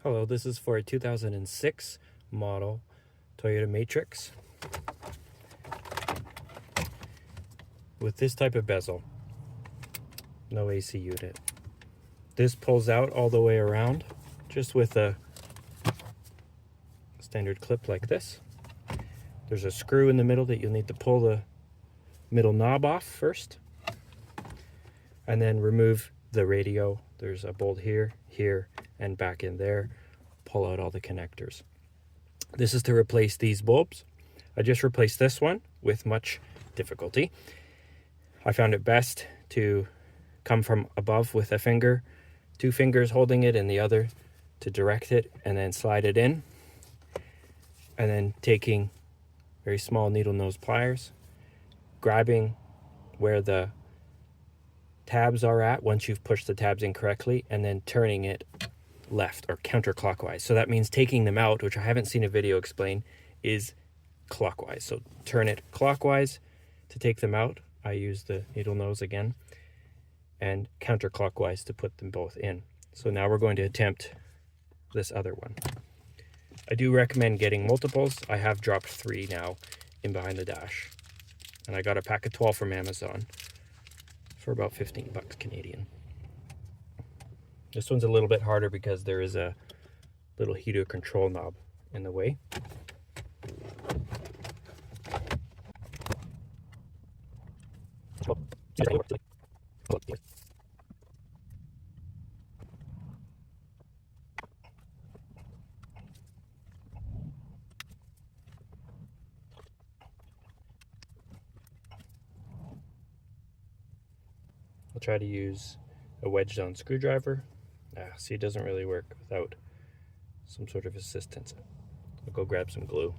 Hello, this is for a 2006 model Toyota Matrix with this type of bezel, no AC unit. This pulls out all the way around just with a standard clip like this. There's a screw in the middle that you'll need to pull the middle knob off first and then remove the radio. There's a bolt here, here, and back in there. Pull out all the connectors. This is to replace these bulbs. I just replaced this one with much difficulty. I found it best to come from above with a finger, 2 fingers holding it and the other to direct it, and then slide it in, and then taking very small needle nose pliers, grabbing where the tabs are at once you've pushed the tabs in correctly, and then turning it left or counterclockwise. So that means taking them out, which I haven't seen a video explain, is clockwise. So turn it clockwise to take them out. I use the needle nose again, and counterclockwise to put them both in. So now we're going to attempt this other one. I do recommend getting multiples. I have dropped 3 now in behind the dash, and I got a pack of 12 from Amazon for about 15 bucks Canadian. This one's a little bit harder because there is a little heater control knob in the way. I'll try to use a wedge down screwdriver. See, it doesn't really work without some sort of assistance. I'll go grab some glue.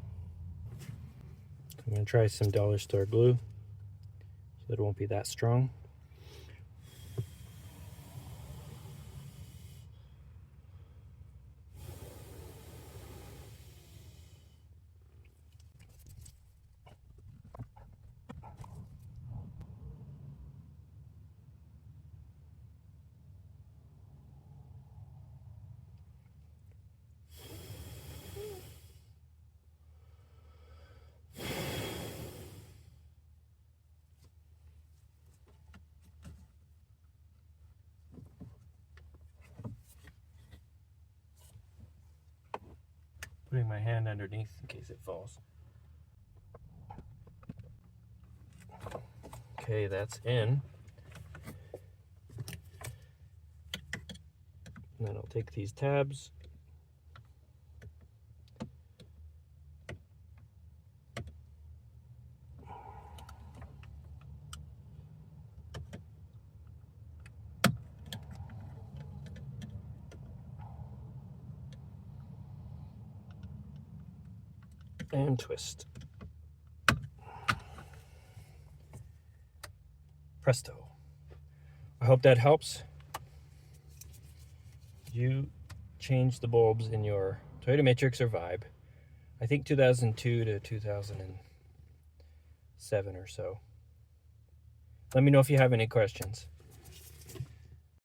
I'm going to try some dollar store glue so that it won't be that strong. Putting my hand underneath in case it falls. Okay, that's in. And then I'll take these tabs. And twist. Presto. I hope that helps. You change the bulbs in your Toyota Matrix or Vibe. I think 2002 to 2007 or so. Let me know if you have any questions.